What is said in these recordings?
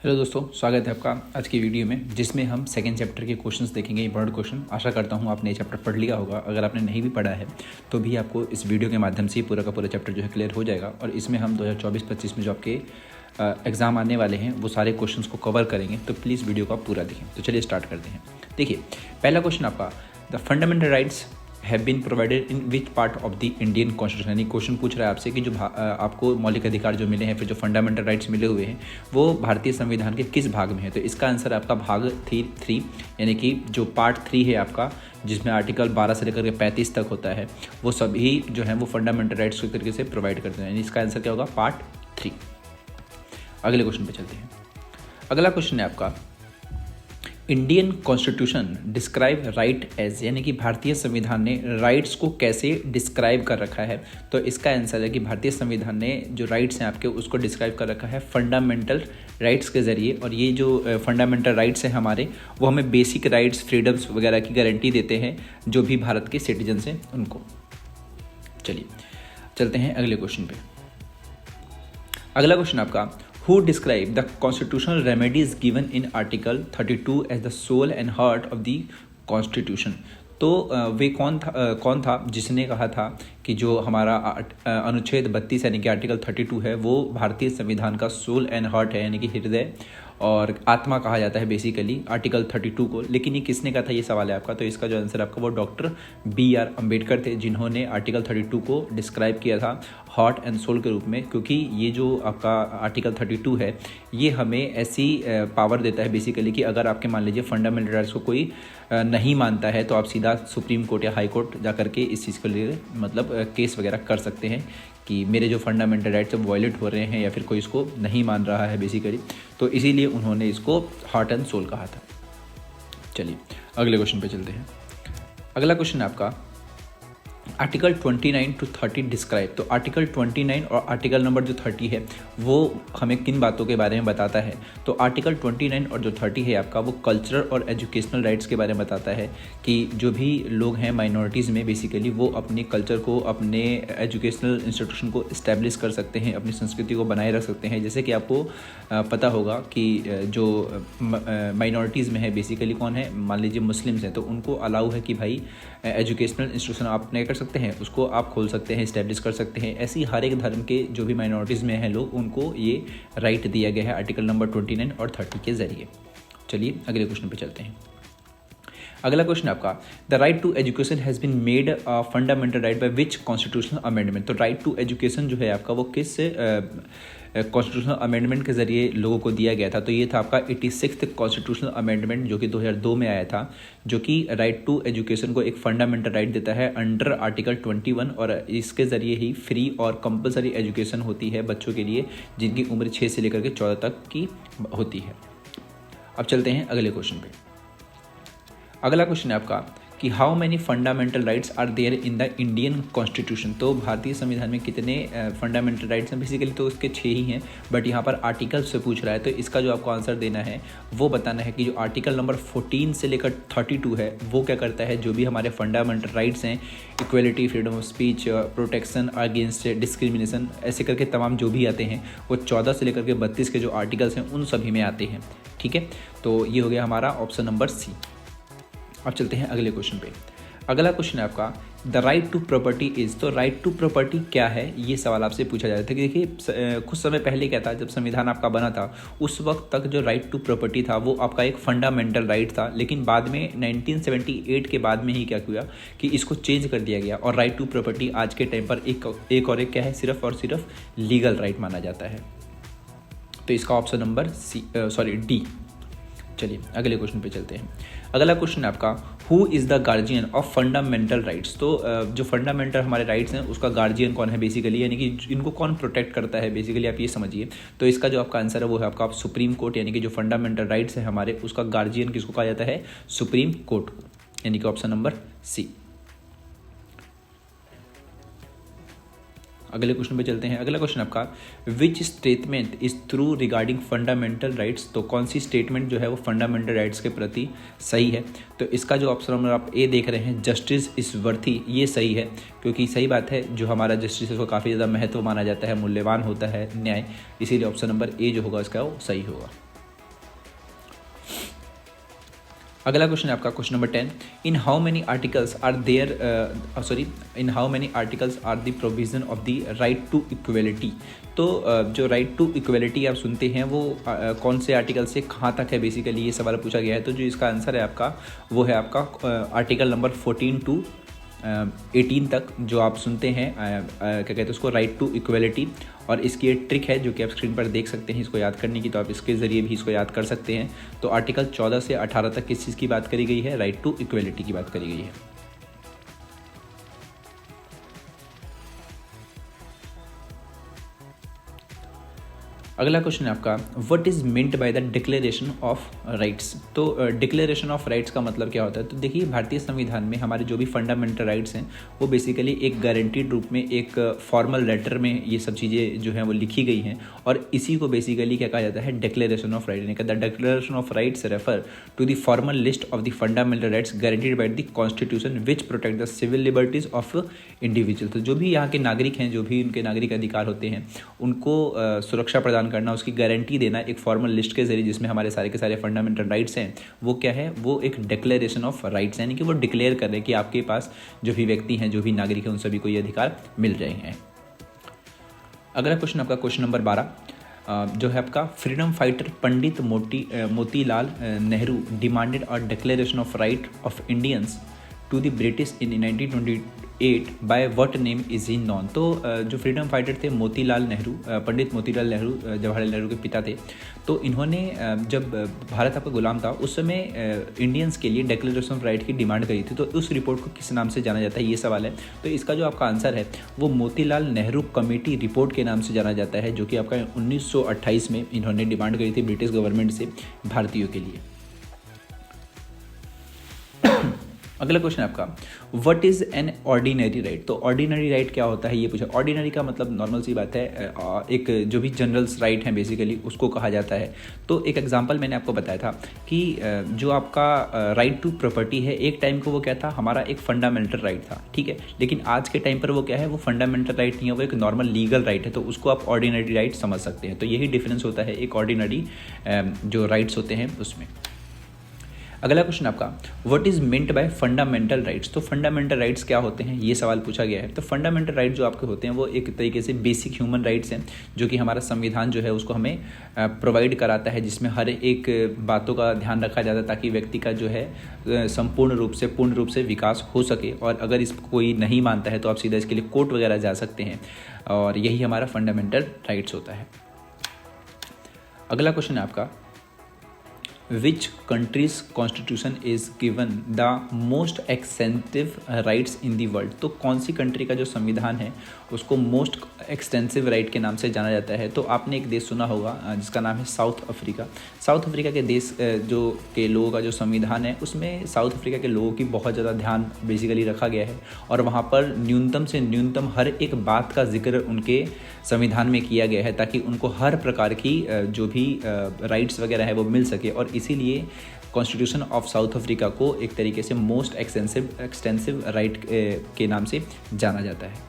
Hello दोस्तों, स्वागत है आपका आज की वीडियो में, जिसमें हम सेकेंड चैप्टर के क्वेश्चंस देखेंगे। Important question. आशा करता हूँ आपने ये चैप्टर पढ़ लिया होगा। अगर आपने नहीं भी पढ़ा है तो भी आपको इस वीडियो के माध्यम से पूरा का पूरा चैप्टर जो है क्लियर हो जाएगा। और इसमें हम 2024-25 में जो आपके एग्ज़ाम आने वाले हैं वो सारे क्वेश्चंस को कवर करेंगे, तो प्लीज़ वीडियो को आप पूरा देखें। तो चलिए स्टार्ट करते हैं। देखिए, पहला क्वेश्चन आपका, the fundamental rights have been provided in which part of the Indian constitution. यानी क्वेश्चन पूछ रहा है आपसे कि जो आपको मौलिक अधिकार जो मिले हैं, फिर जो फंडामेंटल राइट्स मिले हुए हैं, वो भारतीय संविधान के किस भाग में है। तो इसका आंसर आपका भाग 3 यानी कि जो पार्ट 3 है आपका, जिसमें आर्टिकल 12 से लेकर के 35 तक होता है, वो सभी जो है वो फंडामेंटल राइट्स के तरीके से प्रोवाइड करते हैं। यानी इसका आंसर क्या होगा, पार्ट 3। अगले क्वेश्चन पे चलते हैं। अगला क्वेश्चन है आपका, Indian constitution describe right as, यानी कि भारतीय संविधान ने राइट्स को कैसे डिस्क्राइब कर रखा है। तो इसका आंसर है कि भारतीय संविधान ने जो राइट्स हैं आपके, उसको डिस्क्राइब कर रखा है फंडामेंटल राइट्स के ज़रिए। और ये जो फंडामेंटल राइट्स हैं हमारे, वो हमें बेसिक राइट्स, फ्रीडम्स वगैरह की गारंटी देते हैं जो भी भारत के सिटीजन्स हैं उनको। चलिए चलते हैं अगले क्वेश्चन पे। अगला क्वेश्चन आपका, Who describe the constitutional remedies given in Article 32 as the soul and heart of the Constitution? तो वे कौन था जिसने कहा था कि जो हमारा अनुच्छेद 32 यानी कि आर्टिकल 32 है, वो भारतीय संविधान का सोल एंड हार्ट है, यानी कि हृदय और आत्मा कहा जाता है बेसिकली आर्टिकल 32 को। लेकिन ये किसने कहा था, ये सवाल है आपका। तो इसका जो आंसर आपका वो डॉक्टर BR अम्बेडकर थे, जिन्होंने आर्टिकल 32 को डिस्क्राइब किया था हार्ट एंड सोल के रूप में। क्योंकि ये जो आपका आर्टिकल 32 है, ये हमें ऐसी पावर देता है बेसिकली कि अगर आपके मान लीजिए फंडामेंटल राइट्स को कोई नहीं मानता है, तो आप सीधा सुप्रीम कोर्ट या हाई कोर्ट जा करके इस चीज़ के लिए मतलब केस वगैरह कर सकते हैं कि मेरे जो फंडामेंटल राइट्स वायलेट हो रहे हैं, या फिर कोई इसको नहीं मान रहा है बेसिकली। तो इसीलिए उन्होंने इसको हार्ट एंड सोल कहा था। चलिए अगले क्वेश्चन पे चलते हैं। अगला क्वेश्चन है आपका, आर्टिकल 29 to 30 डिस्क्राइब। तो आर्टिकल 29 और आर्टिकल नंबर जो 30 है, वो हमें किन बातों के बारे में बताता है। तो आर्टिकल 29 और जो 30 है आपका, वो कल्चरल और एजुकेशनल राइट्स के बारे में बताता है कि जो भी लोग हैं माइनॉरिटीज़ में बेसिकली, वो अपने कल्चर को, अपने एजुकेशनल इंस्टीट्यूशन को इस्टेब्लिश कर सकते हैं, अपनी संस्कृति को बनाए रख सकते हैं। जैसे कि आपको पता होगा कि जो माइनॉरिटीज़ में है बेसिकली कौन है, मान लीजिए मुस्लिम्स हैं, तो उनको अलाउ है कि भाई एजुकेशनल इंस्टीट्यूशन आप अपने कर सकते हैं, उसको आप खोल सकते हैं, इस्टेब्लिश कर सकते हैं। ऐसी हर एक धर्म के जो भी माइनॉरिटीज़ में हैं लोग, उनको ये राइट दिया गया है आर्टिकल नंबर 29 और 30 के ज़रिए। चलिए अगले क्वेश्चन पे चलते हैं। अगला क्वेश्चन आपका, the right to education has been made a fundamental right by which constitutional amendment. तो राइट टू एजुकेशन जो है आपका, वो किस कॉन्स्टिट्यूशनल अमेंडमेंट के ज़रिए लोगों को दिया गया था। तो ये था आपका 86th कॉन्स्टिट्यूशनल अमेंडमेंट, जो कि 2002 में आया था, जो कि राइट टू एजुकेशन को एक फंडामेंटल राइट देता है अंडर आर्टिकल 21। और इसके ज़रिए ही फ्री और कंपलसरी एजुकेशन होती है बच्चों के लिए, जिनकी उम्र 6 से लेकर के 14 तक की होती है। अब चलते हैं अगले क्वेश्चन पे। अगला क्वेश्चन है आपका कि how many fundamental rights are there in the Indian constitution. तो भारतीय संविधान में कितने फंडामेंटल राइट्स हैं। बेसिकली तो उसके 6 ही हैं, बट यहाँ पर आर्टिकल से पूछ रहा है। तो इसका जो आपको आंसर देना है, वो बताना है कि जो आर्टिकल नंबर 14 से लेकर 32 है, वो क्या करता है, जो भी हमारे फंडामेंटल राइट्स हैं, equality, freedom of speech, protection against discrimination, ऐसे करके तमाम जो भी आते हैं, वो 14 से लेकर के 32 के जो आर्टिकल्स हैं, उन सभी में आते हैं। ठीक है, तो ये हो गया हमारा ऑप्शन नंबर C। अब चलते हैं अगले क्वेश्चन पे। अगला क्वेश्चन है आपका, the right to property is. तो राइट टू प्रॉपर्टी क्या है, ये सवाल आपसे पूछा जाता है। देखिए, कुछ समय पहले क्या था, जब संविधान आपका बना था, उस वक्त तक जो राइट टू प्रॉपर्टी था, वो आपका एक फंडामेंटल राइट था। लेकिन बाद में 1978 के बाद में ही क्या हुआ कि इसको चेंज कर दिया गया, और राइट टू प्रॉपर्टी आज के टाइम पर एक क्या है, सिर्फ और सिर्फ लीगल राइट माना जाता है। तो इसका ऑप्शन नंबर D। चलिए अगले क्वेश्चन पे चलते हैं। अगला क्वेश्चन है आपका, who is the guardian of fundamental rights. तो जो फंडामेंटल हमारे राइट्स हैं, उसका गार्जियन कौन है बेसिकली, यानी कि इनको कौन प्रोटेक्ट करता है बेसिकली, आप ये समझिए। तो इसका जो आपका आंसर है वो है आपका सुप्रीम कोर्ट, यानी कि जो फंडामेंटल राइट्स है हमारे, उसका गार्जियन किसको कहा जाता है, सुप्रीम कोर्ट को, यानी कि ऑप्शन नंबर C। अगले क्वेश्चन पे चलते हैं। अगला क्वेश्चन आपका, which statement is true regarding fundamental rights. तो कौन सी स्टेटमेंट जो है वो फंडामेंटल राइट्स के प्रति सही है। तो इसका जो ऑप्शन नंबर आप A देख रहे हैं, जस्टिस इज वर्थी, ये सही है। क्योंकि सही बात है, जो हमारा जस्टिस है उसको काफ़ी ज़्यादा महत्व माना जाता है, मूल्यवान होता है न्याय, इसीलिए ऑप्शन नंबर A जो होगा इसका वो सही होगा। अगला क्वेश्चन है आपका question number 10, in how many articles are there in how many articles are the provision of the right to equality. तो जो राइट टू इक्वलिटी आप सुनते हैं वो कौन से आर्टिकल से कहाँ तक है, बेसिकली ये सवाल पूछा गया है। तो जो इसका आंसर है आपका वो है आपका आर्टिकल नंबर 14 to 18 तक जो आप सुनते हैं क्या कहते हैं उसको, राइट टू इक्वलिटी। और इसकी एक ट्रिक है जो कि आप स्क्रीन पर देख सकते हैं इसको याद करने की, तो आप इसके ज़रिए भी इसको याद कर सकते हैं। तो आर्टिकल 14 से 18 तक किस चीज़ की बात करी गई है, राइट टू इक्वलिटी की बात करी गई है। अगला क्वेश्चन है आपका, what is meant by the declaration of rights. तो डिक्लेरेशन ऑफ राइट्स का मतलब क्या होता है। तो देखिए भारतीय संविधान में हमारे जो भी फंडामेंटल राइट्स हैं वो बेसिकली एक गारंटीड रूप में एक फॉर्मल लेटर में ये सब चीज़ें जो हैं वो लिखी गई हैं, और इसी को बेसिकली क्या कहा जाता है, डिक्लेरेशन ऑफ राइट। यानी the declaration of rights refer to the formal list of the fundamental rights guaranteed by the constitution which protect the civil liberties of individual. तो जो भी यहाँ के नागरिक हैं, जो भी उनके नागरिक अधिकार होते हैं, उनको सुरक्षा प्रदान करना, उसकी गारंटी देना एक फॉर्मल लिस्ट के जरिए जिसमें हमारे सारे के सारे फंडामेंटल राइट्स हैं, वो क्या है, वो एक डिक्लेरेशन ऑफ राइट्स, यानी कि वो डिक्लेयर कर रहे हैं कि आपके पास जो भी व्यक्ति हैं, जो भी नागरिक हैं, उन सभी को ये अधिकार मिल रहे हैं। अगला क्वेश्चन आपका क्वेश्चन नंबर 12 जो है आपका, freedom fighter Pandit Motilal Nehru demanded a declaration of right of Indians to the British in 1928 by what name is he known. तो जो फ्रीडम फाइटर थे मोतीलाल नेहरू, पंडित मोतीलाल नेहरू जवाहरलाल नेहरू के पिता थे। तो इन्होंने जब भारत आपका गुलाम था उस समय इंडियंस के लिए डिक्लेरेशन ऑफ राइट की डिमांड करी थी। तो उस रिपोर्ट को किस नाम से जाना जाता है, ये सवाल है। तो इसका जो आपका आंसर है वो मोतीलाल नेहरू कमेटी रिपोर्ट के नाम से जाना जाता है, जो कि आपका 1928 में इन्होंने डिमांड करी थी ब्रिटिश गवर्नमेंट से भारतीयों के लिए। अगला क्वेश्चन आपका, what is an ordinary right. तो ऑर्डिनरी राइट क्या होता है ये पूछा। ऑर्डिनरी का मतलब नॉर्मल सी बात है, एक जो भी जनरल्स राइट हैं बेसिकली उसको कहा जाता है। तो एक एग्जांपल मैंने आपको बताया था कि जो आपका राइट टू प्रॉपर्टी है, एक टाइम को वो क्या था, हमारा एक फंडामेंटल राइट था, ठीक है। लेकिन आज के टाइम पर वो क्या है, वो फंडामेंटल राइट नहीं है, वो एक नॉर्मल लीगल राइट है। तो उसको आप ऑर्डिनरी राइट समझ सकते हैं। तो यही डिफरेंस होता है एक ऑर्डिनरी जो राइट्स होते हैं उसमें। अगला क्वेश्चन आपका, what is meant bye fundamental rights. तो फंडामेंटल राइट्स क्या होते हैं, ये सवाल पूछा गया है। तो फंडामेंटल राइट जो आपके होते हैं वो एक तरीके से बेसिक ह्यूमन राइट्स हैं, जो कि हमारा संविधान जो है उसको हमें प्रोवाइड कराता है, जिसमें हर एक बातों का ध्यान रखा जाता है ताकि व्यक्ति का जो है पूर्ण रूप से विकास हो सके। और अगर इसको कोई नहीं मानता है तो आप सीधा इसके लिए कोर्ट वगैरह जा सकते हैं, और यही हमारा फंडामेंटल राइट्स होता है। अगला क्वेश्चन है आपका, which country's constitution is given the most extensive rights in the world। तो कौन सी कंट्री का जो संविधान है उसको मोस्ट एक्सटेंसिव राइट के नाम से जाना जाता है। तो आपने एक देश सुना होगा जिसका नाम है साउथ अफ्रीका। साउथ अफ्रीका के देश जो के लोगों का जो संविधान है उसमें साउथ अफ्रीका के लोगों की बहुत ज़्यादा ध्यान बेसिकली रखा गया है, और वहाँ पर न्यूनतम से न्यूनतम हर एक बात का जिक्र उनके संविधान में किया गया है ताकि उनको हर प्रकार की जो भी राइट्स वगैरह है वो मिल सके। और इसीलिए कॉन्स्टिट्यूशन ऑफ साउथ अफ्रीका को एक तरीके से मोस्ट एक्सटेंसिव राइट के नाम से जाना जाता है।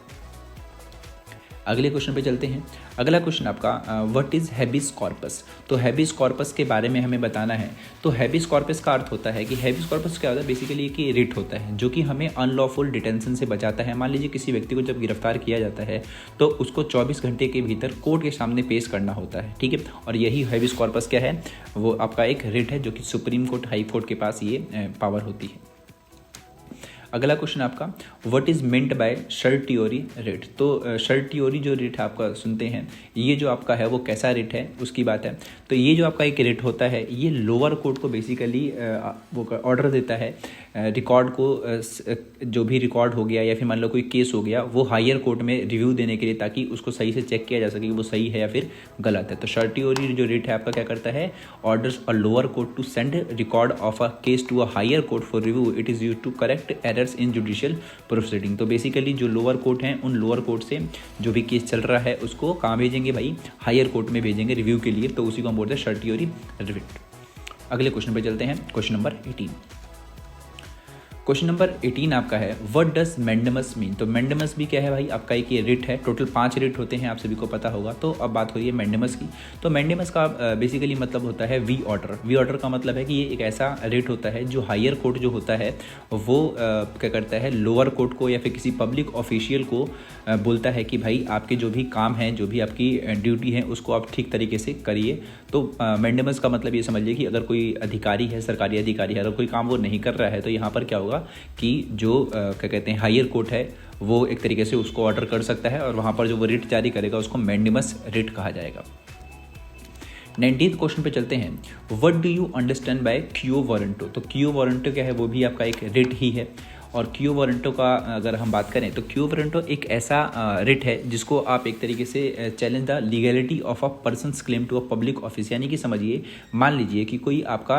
अगले क्वेश्चन पे चलते हैं। अगला क्वेश्चन आपका, व्हाट इज़ हैबिस कॉर्पस। तो हैबिस कॉर्पस के बारे में हमें बताना है। तो हैबिस कॉर्पस का अर्थ होता है कि हैबिस कॉर्पस क्या होता है, बेसिकली कि रिट होता है जो कि हमें अनलॉफुल डिटेंशन से बचाता है। मान लीजिए किसी व्यक्ति को जब गिरफ्तार किया जाता है तो उसको 24 घंटे के भीतर कोर्ट के सामने पेश करना होता है, ठीक है। और यही हैबिस कॉर्पस क्या है, वो आपका एक रिट है जो कि सुप्रीम कोर्ट, हाई कोर्ट के पास ये पावर होती है। अगला क्वेश्चन आपका, what is meant by certiorari writ. तो सर्टियोरी जो रिट है आपका सुनते हैं, ये जो आपका है वो कैसा रिट है उसकी बात है। तो ये जो आपका एक रिट होता है ये लोअर कोर्ट को बेसिकली वो ऑर्डर देता है रिकॉर्ड को, जो भी रिकॉर्ड हो गया या फिर मान लो कोई केस हो गया वो हायर कोर्ट में रिव्यू देने के लिए, ताकि उसको सही से चेक किया जा सके कि वो सही है या फिर गलत है। तो सर्टियोरी जो रिट है आपका क्या करता है, orders a lower court to send record of a case to a higher court for review. It is used to correct errors in judicial proceeding. तो बेसिकली जो लोअर कोर्ट हैं उन लोअर कोर्ट से जो भी केस चल रहा है उसको कहाँ भेजेंगे भाई, हायर कोर्ट में भेजेंगे रिव्यू के लिए। तो उसी को हम बोलते हैं सर्टियोरी रिट। अगले क्वेश्चन पे चलते हैं, क्वेश्चन नंबर 18। क्वेश्चन नंबर 18 आपका है, व्हाट डज मैंडेमस मीन। तो मैंडेमस भी क्या है भाई, आपका एक ये रिट है, टोटल 5 रिट होते हैं, आप सभी को पता होगा। तो अब बात हो रही है मैंडेमस की। तो मैंडेमस का बेसिकली मतलब होता है वी ऑर्डर। वी ऑर्डर का मतलब है कि ये एक ऐसा रिट होता है जो हायर कोर्ट जो होता है वो क्या करता है, लोअर कोर्ट को या फिर किसी पब्लिक ऑफिशियल को बोलता है कि भाई आपके जो भी काम हैं, जो भी आपकी ड्यूटी है, उसको आप ठीक तरीके से करिए। तो मैंडेमस का मतलब ये समझिए कि अगर कोई अधिकारी है, सरकारी अधिकारी है, अगर कोई काम वो नहीं कर रहा है तो यहाँ पर क्या होगा कि जो क्या कहते हैं हायर कोर्ट है वो एक तरीके से उसको ऑर्डर कर सकता है और वहाँ पर जो वो रिट जारी करेगा उसको मैंडेमस रिट कहा जाएगा। 19th क्वेश्चन पे चलते हैं, what do you understand by quo warranto. तो क्यू वारंटो क्या है, वो भी आपका एक रिट ही है। और क्यू वारंटो का अगर हम बात करें तो क्यू वारंटो एक ऐसा रिट है जिसको आप एक तरीके से challenge the legality of a person's claim to a public office. यानी कि समझिए, मान लीजिए कि कोई आपका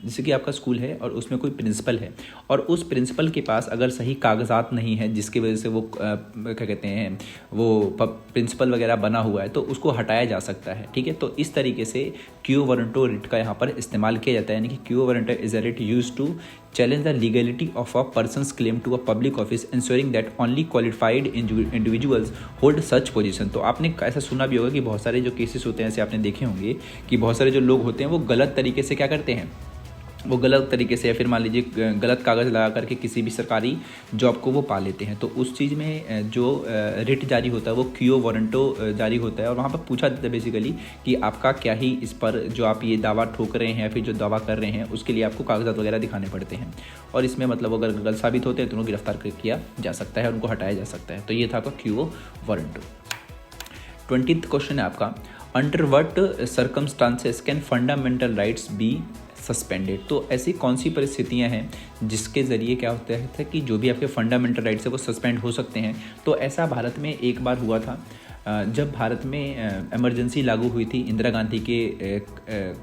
जैसे कि आपका स्कूल है और उसमें कोई प्रिंसिपल है और उस प्रिंसिपल के पास अगर सही कागजात नहीं है जिसकी वजह से वो क्या कहते हैं वो प्रिंसिपल वगैरह बना हुआ है, तो उसको हटाया जा सकता है। ठीक है, तो इस तरीके से क्यू वारंटो रिट का यहाँ पर इस्तेमाल किया जाता है। यानी कि quo warranto is a writ use to challenge the legality of a person's claim to a public office, ensuring that only qualified individuals hold such position। तो आपने ऐसा सुना भी होगा कि बहुत सारे जो केसेस होते हैं, ऐसे आपने देखे होंगे कि बहुत सारे जो लोग होते हैं वो गलत तरीके से क्या करते हैं, वो गलत तरीके से या फिर मान लीजिए गलत कागज़ लगा करके किसी भी सरकारी जॉब को वो पा लेते हैं। तो उस चीज़ में जो रिट जारी होता है वो क्यू वारंटो जारी होता है और वहाँ पर पूछा जाता है बेसिकली कि आपका क्या ही इस पर जो आप ये दावा ठोक रहे हैं या फिर जो दावा कर रहे हैं उसके लिए आपको कागजात वगैरह दिखाने पड़ते हैं। और इसमें मतलब अगर गलत साबित होते हैं तो उनको गिरफ्तार किया जा सकता है, उनको हटाया जा सकता है। तो ये था आपका क्यू वारंटो। 20th क्वेश्चन है आपका, under what circumstances can fundamental rights be suspended. तो ऐसी कौन सी परिस्थितियां हैं जिसके ज़रिए क्या होता है कि जो भी आपके फंडामेंटल राइट्स है वो सस्पेंड हो सकते हैं। तो ऐसा भारत में एक बार हुआ था जब भारत में इमरजेंसी लागू हुई थी इंदिरा गांधी के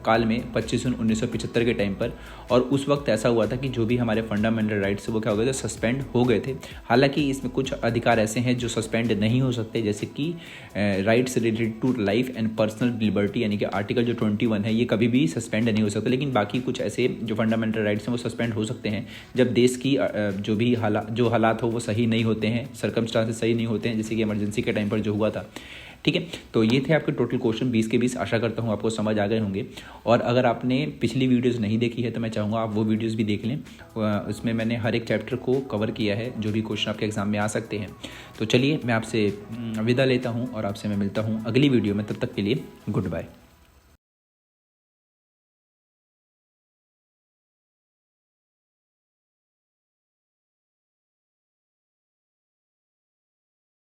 काल में 25 जून 1975 के टाइम पर। और उस वक्त ऐसा हुआ था कि जो भी हमारे फंडामेंटल राइट्स वो क्या हो गए थे, सस्पेंड हो गए थे। हालांकि इसमें कुछ अधिकार ऐसे हैं जो सस्पेंड नहीं हो सकते, जैसे कि rights related to life and personal liberty, यानी कि आर्टिकल जो 21 है ये कभी भी सस्पेंड नहीं हो सकता। लेकिन बाकी कुछ ऐसे जो फंडामेंटल राइट्स हैं वो सस्पेंड हो सकते हैं जब देश की जो भी हालात हो वो सही नहीं होते हैं, सर्कमस्टांसेस सही नहीं होते हैं, जैसे कि इमरजेंसी के टाइम पर जो हुआ था। ठीक है, तो ये थे आपके टोटल क्वेश्चन 20 के 20। आशा करता हूँ आपको समझ आ गए होंगे। और अगर आपने पिछली वीडियोस नहीं देखी है तो मैं चाहूँगा आप वो वीडियोस भी देख लें। उसमें मैंने हर एक चैप्टर को कवर किया है जो भी क्वेश्चन आपके एग्जाम में आ सकते हैं। तो चलिए मैं आपसे विदा लेता हूँ और आपसे मैं मिलता हूँ अगली वीडियो में। तब तक के लिए गुड बाय।